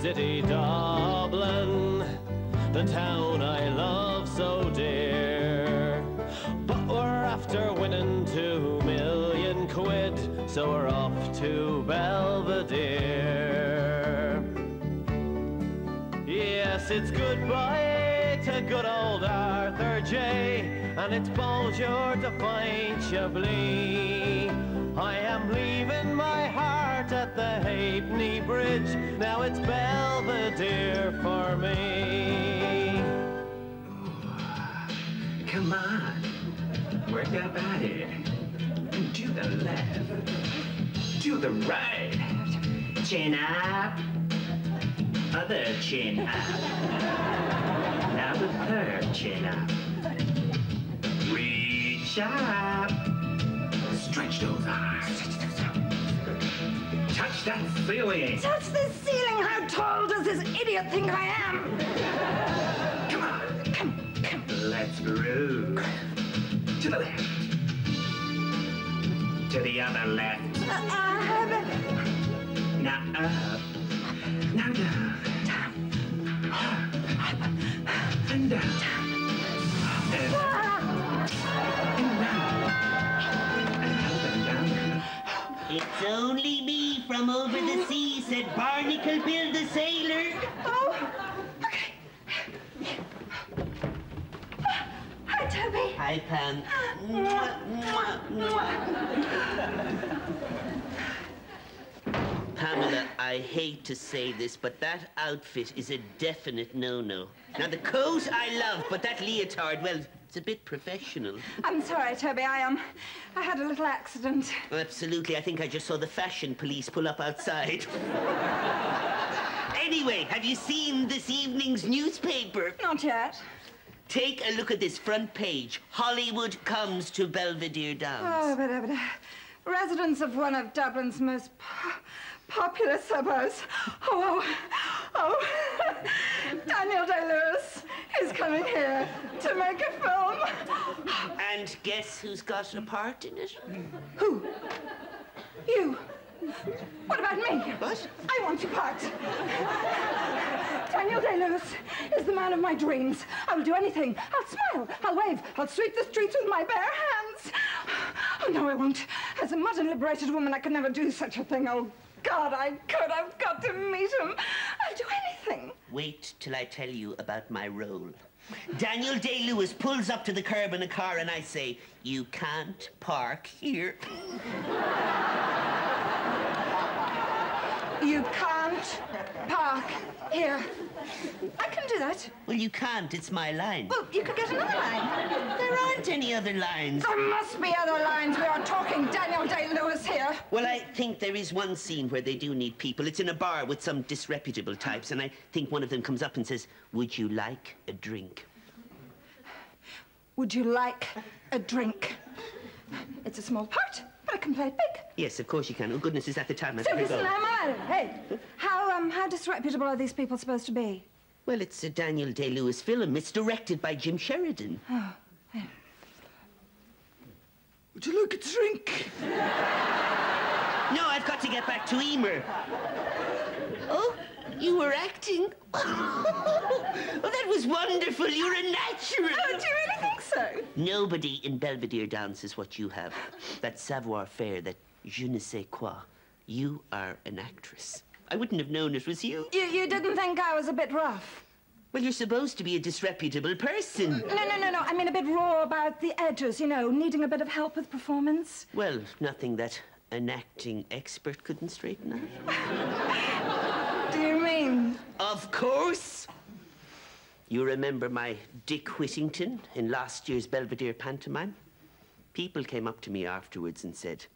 city Dublin, the town I love so dear. But we're after winning 2 million quid, so we're off to Belvedere. Yes, it's goodbye to good old Arthur J, and it's bonjour to fine Chablis. I am leaving my heart at the Halfpenny Bridge, now it's Belvedere for me. Come on, work that body. To the left, to the right. Chin up, other chin up. Now the third chin up. Reach up, stretch those arms. Touch that ceiling. Touch the ceiling? How tall does this idiot think I am? Come on. Come. Let's groove. To the left. To the other left. Now up. Now down. Up. And down. And round. And up and down. It's only me from over the sea, said Barnacle Bill the sailor. Oh, okay. Hi, Toby. Hi, Pam. Pamela, I hate to say this, but that outfit is a definite no-no. Now, the coat I love, but that leotard, well, it's a bit professional. I'm sorry, Toby. I had a little accident. Absolutely. I think I just saw the fashion police pull up outside. Anyway, have you seen this evening's newspaper? Not yet. Take a look at this front page. Hollywood comes to Belvedere Downs. Oh, but residents of one of Dublin's most populous suburbs. Oh. Daniel Day-Lewis is coming here to make a film. And guess who's got a part in it? Who? You. What about me? What? I want your part. Daniel Day-Lewis is the man of my dreams. I'll do anything. I'll smile. I'll wave. I'll sweep the streets with my bare hands. Oh, no, I won't. As a modern liberated woman, I could never do such a thing. Oh, God, I could. I've got to meet him. I'll do anything. Wait till I tell you about my role. Daniel Day-Lewis pulls up to the curb in a car and I say, "You can't park here." You can't park here. I can do that. Well, you can't. It's my line. Well, you could get another line. There aren't any other lines. There must be other lines. We are talking Daniel Day-Lewis here. Well, I think there is one scene where they do need people. It's in a bar with some disreputable types, and I think one of them comes up and says, "Would you like a drink?" Would you like a drink? It's a small part, but I can play it big. Yes, of course you can. Oh, goodness, is that the time? So listen, hey, how disreputable are these people supposed to be? Well, it's a Daniel Day-Lewis film. It's directed by Jim Sheridan. Oh, yeah. Would you like a drink? No, I've got to get back to Emer. Oh, you were acting? Oh, that was wonderful. You're a natural. Oh, do you really think so? Nobody in Belvedere Downs is what you have. That savoir-faire, that je ne sais quoi. You are an actress. I wouldn't have known it was you. You didn't think I was a bit rough? Well, you're supposed to be a disreputable person. No. I mean a bit raw about the edges, you know, needing a bit of help with performance. Well, nothing that an acting expert couldn't straighten out. Do you mean? Of course. You remember my Dick Whittington in last year's Belvedere pantomime? People came up to me afterwards and said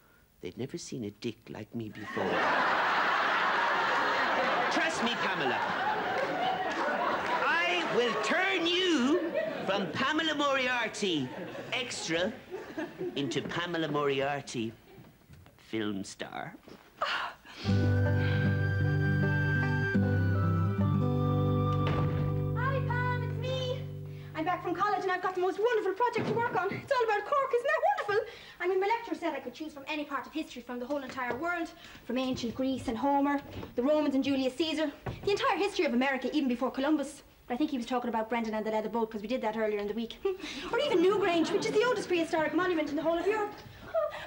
they'd never seen a dick like me before. Trust me, Pamela. I will turn you from Pamela Moriarty, extra, into Pamela Moriarty, film star. Hi, Pam, it's me. I'm back from college and I've got the most wonderful project to work on. It's all about Cork, isn't that wonderful? I mean, my lecturer said I could choose from any part of history from the whole entire world, from ancient Greece and Homer, the Romans and Julius Caesar, the entire history of America even before Columbus. But I think he was talking about Brendan and the leather boat, because we did that earlier in the week. Or even Newgrange, which is the oldest prehistoric monument in the whole of Europe.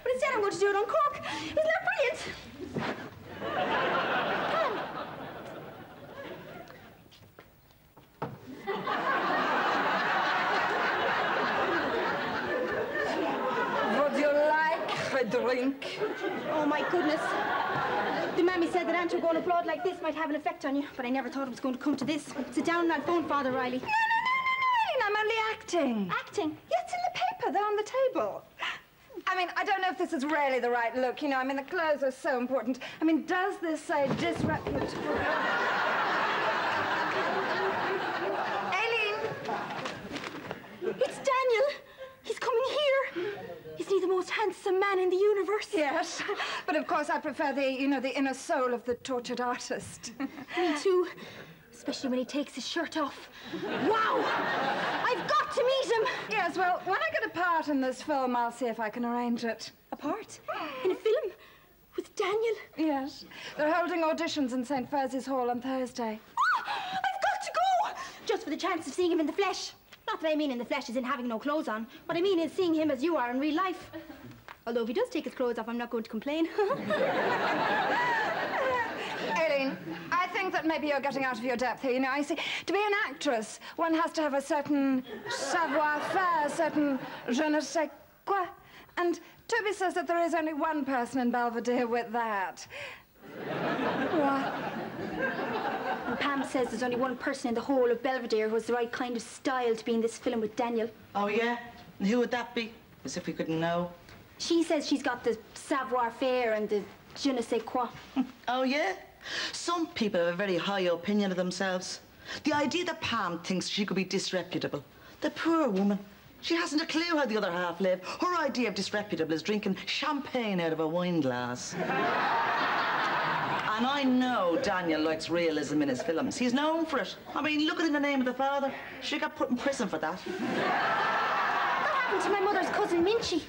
But instead I'm going to do it on Cork. Isn't that brilliant? Would you like a drink? Oh, my goodness. The mammy said that Aunt going abroad like this might have an effect on you, but I never thought it was going to come to this. Sit down and I'll phone Father Riley. No, Eileen, I'm only acting. Acting? Yeah, it's in the paper. They're on the table. I mean, I don't know if this is really the right look, you know. I mean, the clothes are so important. I mean, does this say disreputable? Eileen! It's Daniel. He's coming here. Isn't he the most handsome man in the universe? Yes, but of course I prefer the, you know, the inner soul of the tortured artist. Me too. Especially when he takes his shirt off. Wow! I've got to meet him! Yes, well, when I get a part in this film, I'll see if I can arrange it. A part? In a film? With Daniel? Yes. They're holding auditions in St. Fursey's Hall on Thursday. Oh, I've got to go! Just for the chance of seeing him in the flesh. Not that I mean in the flesh as in having no clothes on. What I mean is seeing him as you are in real life. Although if he does take his clothes off, I'm not going to complain. Eileen, I think that maybe you're getting out of your depth here. You know, I see, to be an actress, one has to have a certain savoir-faire, a certain je ne sais quoi. And Toby says that there is only one person in Belvedere with that. What? And Pam says there's only one person in the whole of Belvedere who has the right kind of style to be in this film with Daniel. Oh, yeah? And who would that be? As if we couldn't know. She says she's got the savoir-faire and the je ne sais quoi. Oh, yeah? Some people have a very high opinion of themselves. The idea that Pam thinks she could be disreputable. The poor woman. She hasn't a clue how the other half live. Her idea of disreputable is drinking champagne out of a wine glass. And I know Daniel likes realism in his films. He's known for it. I mean, look at In the Name of the Father. She got put in prison for that. What happened to my mother's cousin Minchie?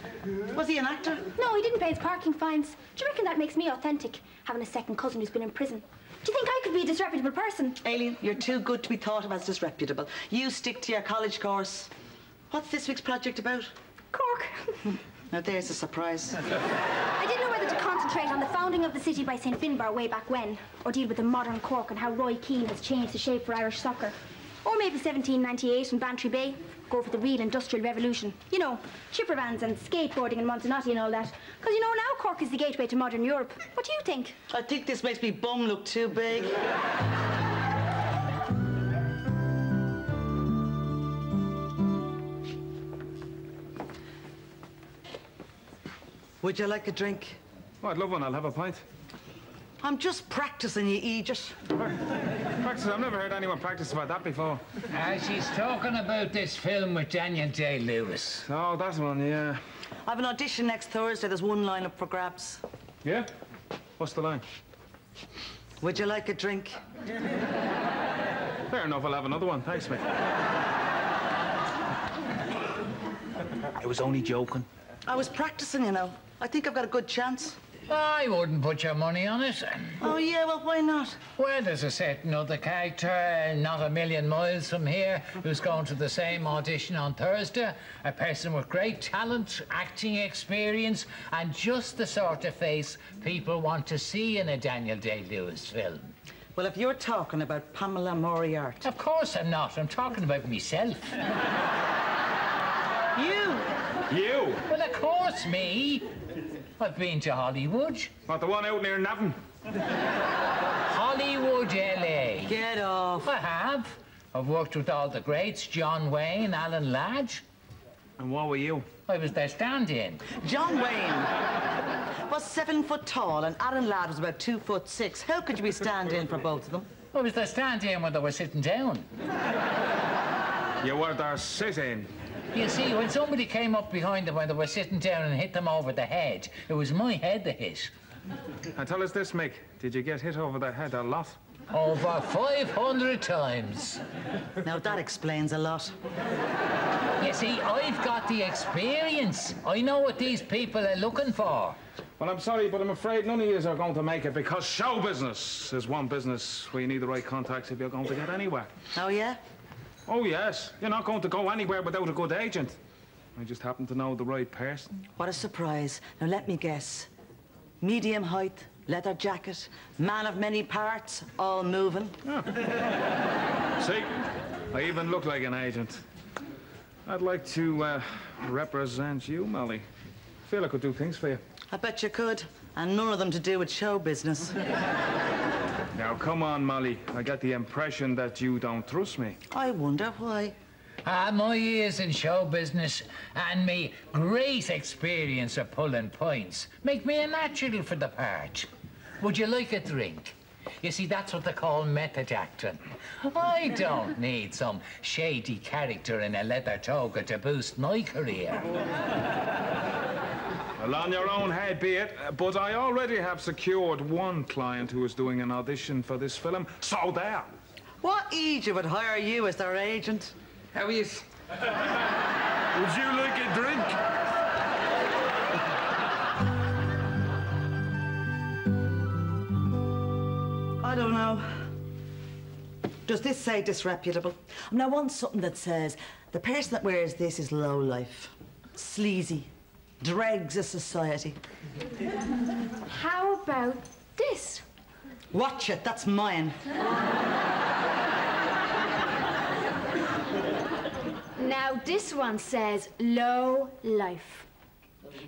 Was he an actor? No, he didn't pay his parking fines. Do you reckon that makes me authentic, having a second cousin who's been in prison? Do you think I could be a disreputable person? Aileen, you're too good to be thought of as disreputable. You stick to your college course. What's this week's project about? Cork. Now there's a surprise. I didn't know whether to concentrate on the founding of the city by St. Finbar way back when, or deal with the modern Cork and how Roy Keane has changed the shape for Irish soccer. Or maybe 1798 in Bantry Bay. Go for the real industrial revolution. You know, chipper vans and skateboarding in Montenotte and all that. Because you know now Cork is the gateway to modern Europe. What do you think? I think this makes me bum look too big. Would you like a drink? Oh, I'd love one. I'll have a pint. I'm just practicing, you idiot. Practice? I've never heard anyone practice about that before. She's talking about this film with Daniel Day-Lewis. Oh, that one, yeah. I have an audition next Thursday. There's one line up for grabs. Yeah? What's the line? Would you like a drink? Fair enough, I'll have another one. Thanks, mate. I was only joking. I was practicing, you know. I think I've got a good chance. I wouldn't put your money on it. Oh, yeah, well, why not? Well, there's a certain other character, not a million miles from here, who's going to the same audition on Thursday. A person with great talent, acting experience, and just the sort of face people want to see in a Daniel Day-Lewis film. Well, if you're talking about Pamela Moriarty... Of course I'm not. I'm talking about myself. You? You? Well, of course, me. I've been to Hollywood. Not the one out near Navan? Hollywood, LA. Get off. I have. I've worked with all the greats, John Wayne, Alan Ladd. And what were you? I was their stand-in. John Wayne was 7 foot tall and Alan Ladd was about 2'6". How could you be stand-in for both of them? I was their stand-in when they were sitting down. You were there sitting. You see, when somebody came up behind them when they were sitting down and hit them over the head, it was my head that hit. And tell us this, Mick. Did you get hit over the head a lot? Over 500 times. Now, that explains a lot. You see, I've got the experience. I know what these people are looking for. Well, I'm sorry, but I'm afraid none of you are going to make it because show business is one business where you need the right contacts if you're going to get anywhere. Oh, yeah? Oh, yes. You're not going to go anywhere without a good agent. I just happen to know the right person. What a surprise. Now, let me guess. Medium height, leather jacket, man of many parts, all moving. Yeah. See? I even look like an agent. I'd like to represent you, Molly. I feel I could do things for you. I bet you could. And none of them to do with show business. Now, come on, Molly. I get the impression that you don't trust me. I wonder why. My years in show business and me great experience of pulling points make me a natural for the part. Would you like a drink? You see, that's what they call method acting. I don't need some shady character in a leather toga to boost my career. Well, on your own head be it, but I already have secured one client who is doing an audition for this film, so there. What agent would hire you as their agent? How is? Would you like a drink? I don't know. Does this say disreputable? I mean, I want something that says the person that wears this is low life, sleazy, dregs of society. How about this? Watch it, that's mine. Now, this one says low life.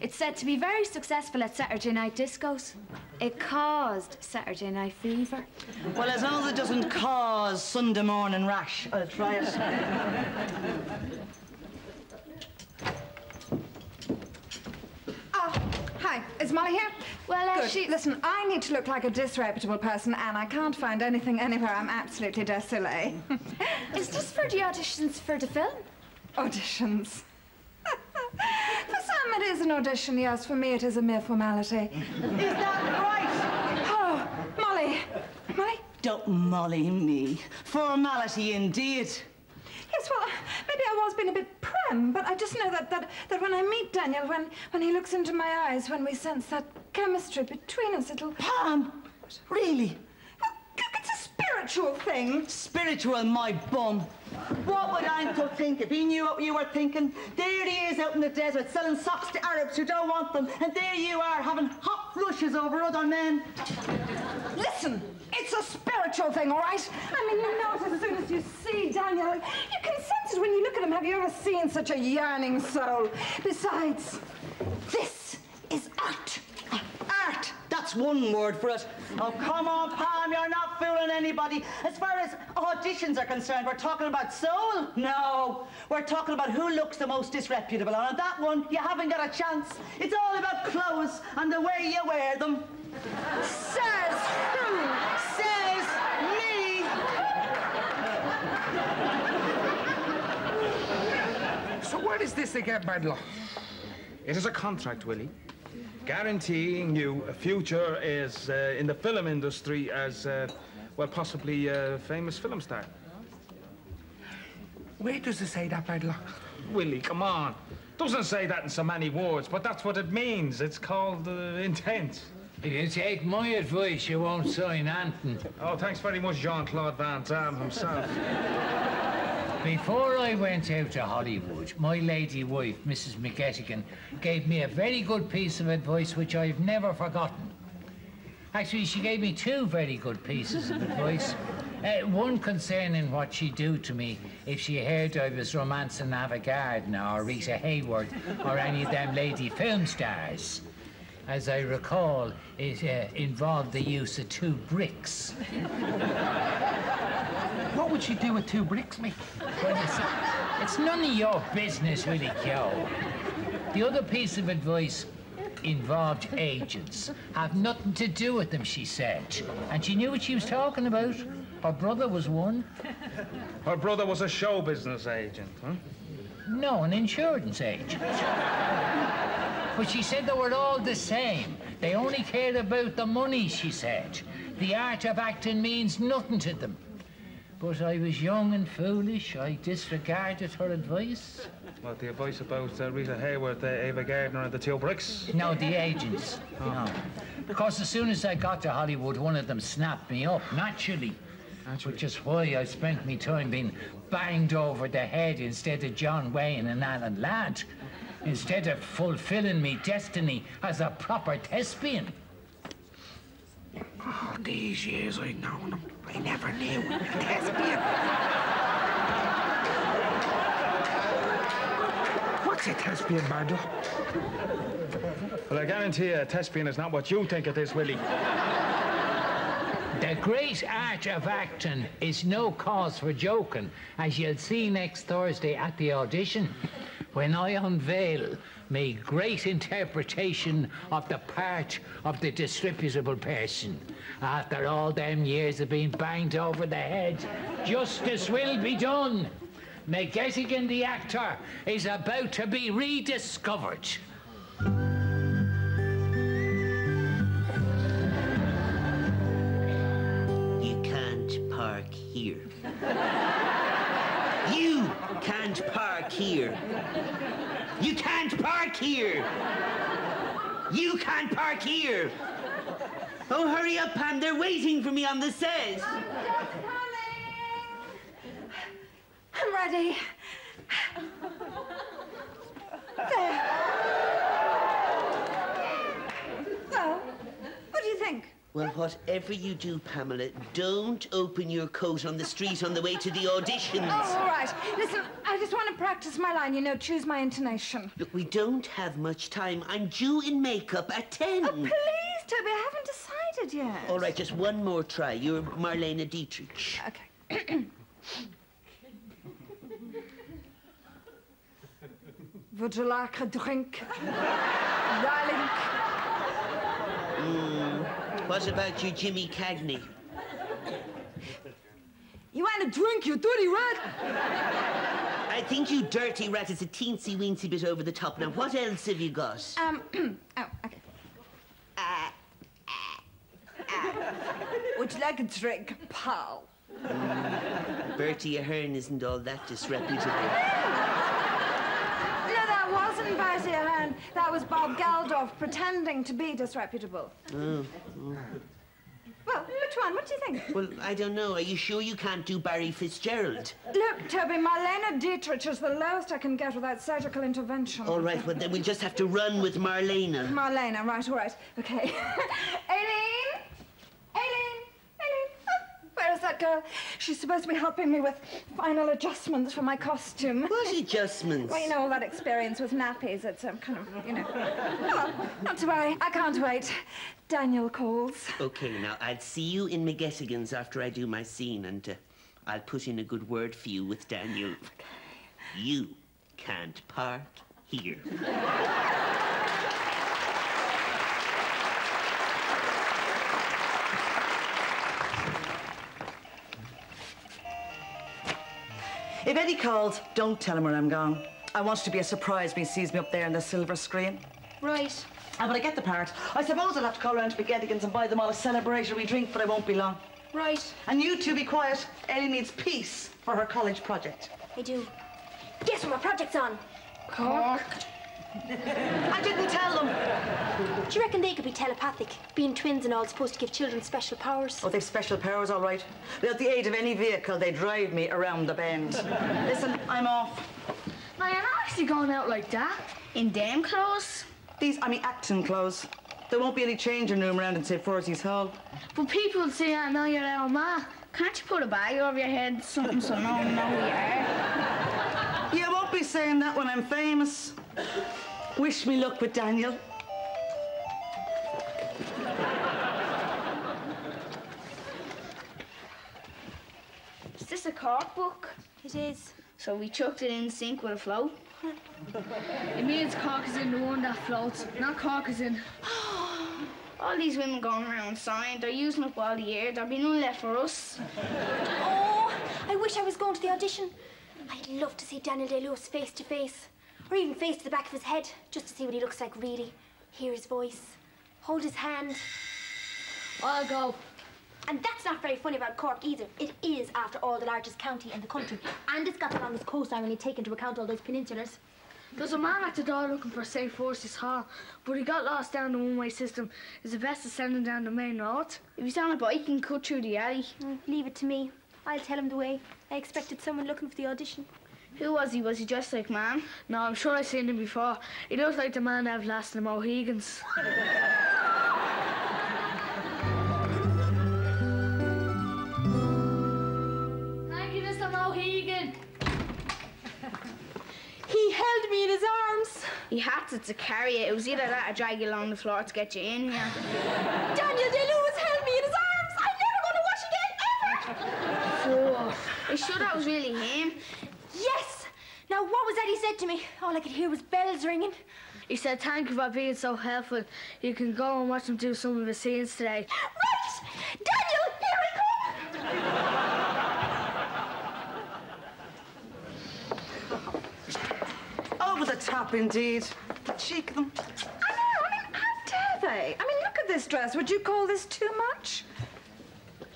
It's said to be very successful at Saturday night discos. It caused Saturday night fever. Well, as long as it doesn't cause Sunday morning rash, I'll try it. Oh, hi. Is Molly here? Well, Good. Listen, I need to look like a disreputable person, and I can't find anything anywhere. I'm absolutely désolée. Is this for the auditions for the film? Auditions. For some, it is an audition, yes. For me, it is a mere formality. Is that right? Oh, Molly. Molly? Don't molly me. Formality indeed. Yes, well, maybe I was being a bit prim, but I just know that when I meet Daniel, when he looks into my eyes, when we sense that chemistry between us, it'll... Pam, really? It's a spiritual thing. Spiritual, my bum. What would Uncle think if he knew what you were thinking? There he is out in the desert selling socks to Arabs who don't want them, and there you are having hot flushes over other men. Listen, it's a spiritual thing, all right? I mean, you know it as soon as you see Daniel. You can sense it when you look at him. Have you ever seen such a yearning soul? Besides, this is art. Art, that's one word for it. Oh, come on, Pam, you're not fooling anybody. As far as auditions are concerned, we're talking about soul? No, we're talking about who looks the most disreputable. And on that one, you haven't got a chance. It's all about clothes and the way you wear them. Says who? Says me. So what is this again, bad luck? It is a contract, Willie, guaranteeing you a future is in the film industry as, well, possibly a famous film star. Where does it say that, bad luck? Willie, come on. Doesn't say that in so many words, but that's what it means. It's called intent. If you take my advice, you won't sign anything. Oh, thanks very much, Jean-Claude Van Damme himself. Before I went out to Hollywood, my lady wife, Mrs. McGettigan, gave me a very good piece of advice which I've never forgotten. Actually, she gave me two very good pieces of advice. One concerning what she'd do to me if she heard I was romancing Ava Gardner or Rita Hayworth or any of them lady film stars. As I recall, it involved the use of 2 bricks. What would she do with 2 bricks, mate? Well, it's none of your business, Willie Kyo. The other piece of advice involved agents. Have nothing to do with them, she said. And she knew what she was talking about. Her brother was one. Her brother was a show business agent, huh? No, an insurance agent. But she said they were all the same. They only cared about the money, she said. The art of acting means nothing to them. But I was young and foolish. I disregarded her advice. What, the advice about Rita Hayworth, Ava Gardner and the two bricks? No, the agents. Oh. No. Because as soon as I got to Hollywood, one of them snapped me up, naturally. Which is why I spent me time being banged over the head instead of John Wayne and Alan Ladd. Instead of fulfilling me destiny as a proper thespian. Oh, these years I've known him, I never knew. Thespian. What's a thespian, Bardell? Well, I guarantee a thespian is not what you think it is, Willie. The great art of acting is no cause for joking, as you'll see next Thursday at the audition, when I unveil my great interpretation of the part of the disreputable person. After all them years of being banged over the head, justice will be done. McGettigan the actor is about to be rediscovered. You can't park here. You can't park here. You can't park here. You can't park here. Oh, hurry up, Pam. They're waiting for me on the set. Just coming. I'm ready. There. Well, what do you think? Well, whatever you do, Pamela, don't open your coat on the street on the way to the auditions. Oh, all right. Listen, I just want to practice my line, you know, choose my intonation. Look, we don't have much time. I'm due in makeup at 10. Oh, please, Toby, I haven't decided yet. All right, just one more try. You're Marlene Dietrich. Okay. Would you like a drink, darling? What about your Jimmy Cagney? You want a drink, you dirty rat? I think you dirty rat is a teensy-weensy bit over the top. Now, what else have you got? Oh, okay. Would you like a drink, pal? Bertie Ahern isn't all that disreputable. No, that wasn't Bertie Ahern. That was Bob Geldof pretending to be disreputable. Oh. Well, which one? What do you think? Well, I don't know. Are you sure you can't do Barry Fitzgerald? Look, Toby, Marlene Dietrich is the lowest I can get without surgical intervention. All right, well, then we'll just have to run with Marlena. Marlena, right, all right. Okay. Aileen! Aileen! Aileen! Oh, where is that girl? She's supposed to be helping me with final adjustments for my costume. What adjustments? Well, you know, all that experience with nappies. It's kind of, you know. Well, not to worry. I can't wait. Daniel calls. Okay, now, I'll see you in McGettigan's after I do my scene, and I'll put in a good word for you with Daniel. Okay. You can't park here. If Eddie calls, don't tell him where I'm gone. I want it to be a surprise when he sees me up there on the silver screen. Right. But I get the part. I suppose I'll have to call around to McGettigan's and buy them all a celebratory drink, but I won't be long. Right. And you two be quiet. Ellie needs peace for her college project. I do. Guess what my project's on? Cork. I didn't tell them. Do you reckon they could be telepathic? Being twins and all supposed to give children special powers? Oh, they've special powers, all right. Without the aid of any vehicle, they drive me around the bend. Listen, I'm off. Now, you're not actually going out like that. In damn clothes. These, acting clothes. There won't be any changing room around in St. Forsy's Hall. But people will say I know you're our ma. Can't you put a bag over your head, something so no one know who you are? You won't be saying that when I'm famous. Wish me luck with Daniel. Is this a cork book? It is. So we chucked it in sync with a float? It means cork is in the one that floats, not cork is in. All these women going around signed, they're using up all the year. There'll be none left for us. Oh, I wish I was going to the audition. I'd love to see Daniel Day-Lewis face to face. Or even face to the back of his head, just to see what he looks like really. Hear his voice. Hold his hand. I'll go. And that's not very funny about Cork either. It is, after all, the largest county in the country. And it's got the longest coastline when you take into account all those peninsulars. There's a man at the door looking for St. Forces Hall, but he got lost down the one-way system. Is the best descending down the main road? If he's on a bike, he can cut through the alley. Leave it to me. I'll tell him the way. I expected someone looking for the audition. Who was he? Was he dressed like man? No, I'm sure I've seen him before. He looks like the man I've last in the Mohegans. Thank you, Mr. Mohegan. He held me in his arms. He had to carry it. It was either that or drag you along the floor to get you in here. Daniel Day-Lewis held me in his arms. I'm never going to wash again, ever. Are you sure that was really him? Yes. Now, what was that he said to me? All I could hear was bells ringing. He said, thank you for being so helpful. You can go and watch him do some of his scenes today. Right! Daniel, here we come! Over the top, indeed. The cheek of them. I know, I mean, how dare they? I mean, look at this dress. Would you call this too much?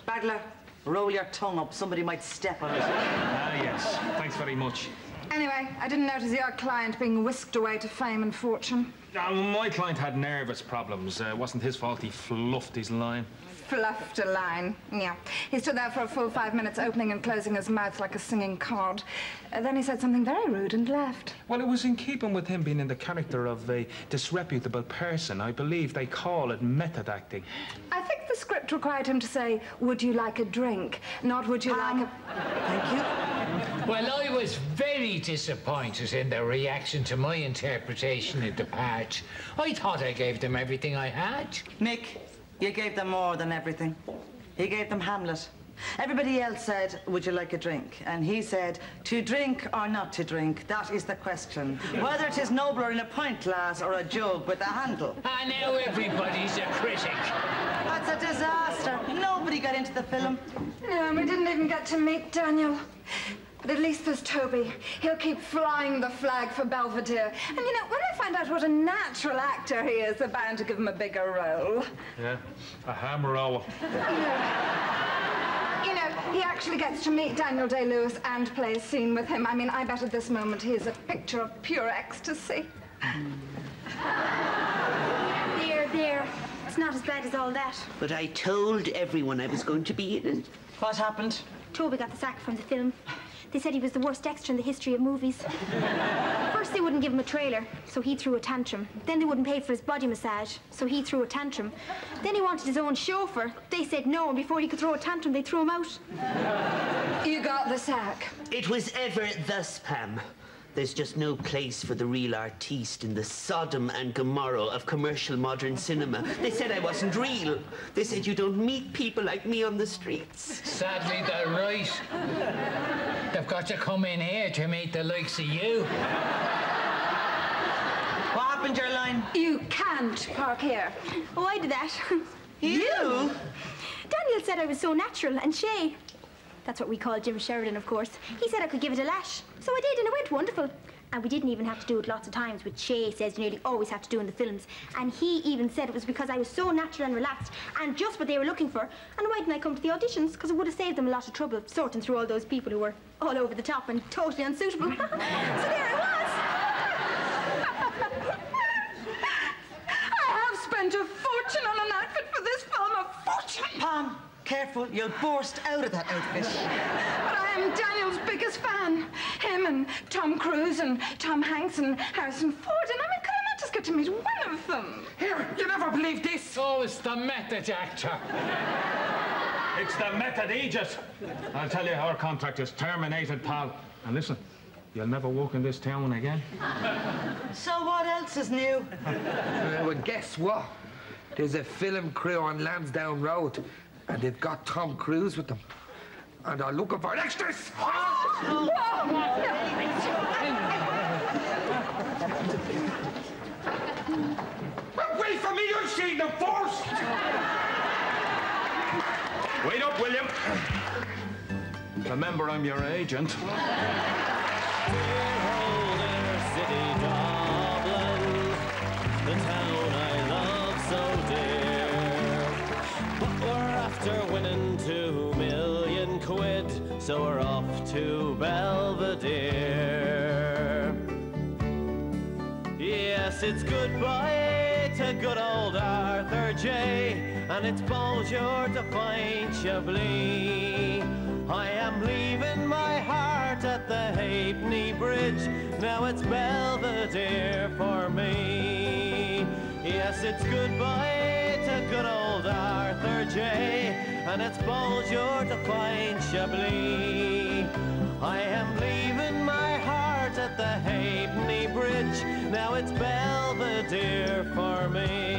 Bagler, roll your tongue up. Somebody might step on it. Ah, yes. Thanks very much. Anyway, I didn't notice your client being whisked away to fame and fortune. My client had nervous problems. Wasn't his fault he fluffed his line. Fluffed a line, yeah. He stood there for a full 5 minutes, opening and closing his mouth like a singing cod. Then he said something very rude and left. Well, it was in keeping with him being in the character of a disreputable person. I believe they call it method acting. I think the script required him to say, would you like a drink? Not would you like a... Thank you. Well, I was very disappointed in their reaction to my interpretation of the part. I thought I gave them everything I had. Mick, you gave them more than everything. He gave them Hamlet. Everybody else said, would you like a drink? And he said, to drink or not to drink, that is the question. Whether it is nobler in a pint glass or a jug with a handle. And now everybody's a critic. That's a disaster. Nobody got into the film. No, and we didn't even get to meet Daniel. But at least there's Toby. He'll keep flying the flag for Belvedere. And you know, when I find out what a natural actor he is, they're bound to give him a bigger role. Yeah, a ham roll. You know, he actually gets to meet Daniel Day-Lewis and play a scene with him. I mean, I bet at this moment he is a picture of pure ecstasy. There. It's not as bad as all that. But I told everyone I was going to be in it. What happened? Toby got the sack from the film. They said he was the worst extra in the history of movies. First, they wouldn't give him a trailer, so he threw a tantrum. Then they wouldn't pay for his body massage, so he threw a tantrum. Then he wanted his own chauffeur. They said no, and before he could throw a tantrum, they threw him out. You got the sack. It was ever thus, Pam. There's just no place for the real artiste in the Sodom and Gomorrah of commercial modern cinema. They said I wasn't real. They said you don't meet people like me on the streets. Sadly, they're right. They've got to come in here to meet the likes of you. What happened, your line? You can't park here. Oh, I did that. You? Daniel said I was so natural and shay. That's what we call Jim Sheridan, of course. He said I could give it a lash. So I did, and it went wonderful. And we didn't even have to do it lots of times, which Shay says you nearly always have to do in the films. And he even said it was because I was so natural and relaxed, and just what they were looking for. And why didn't I come to the auditions? Because it would have saved them a lot of trouble sorting through all those people who were all over the top and totally unsuitable. So there I was. I have spent a fortune on an outfit for this film, a fortune. Pam, careful, you'll burst out of that outfit. But I am Daniel's biggest fan. Him and Tom Cruise and Tom Hanks and Harrison Ford. And I mean, could I not just get to meet one of them? Here, you never believe this. Oh, it's the method actor. It's the method agent. I'll tell you, our contract is terminated, pal. And listen, you'll never walk in this town again. So what else is new? Well, guess what? There's a film crew on Lansdowne Road, and they've got Tom Cruise with them. And they're looking for extras. Wait for me, you've seen them first. Wait up, William. Remember, I'm your agent. Dear old inner city so we're off to Belvedere. Yes, it's goodbye to good old Arthur J, and it's bonjour to fine Chablis. I am leaving my heart at the Halfpenny Bridge, now it's Belvedere for me. Yes, it's goodbye to good old Arthur J, and it's bonjour to fine Chablis. I am leaving my heart at the Halfpenny Bridge, now it's Belvedere for me.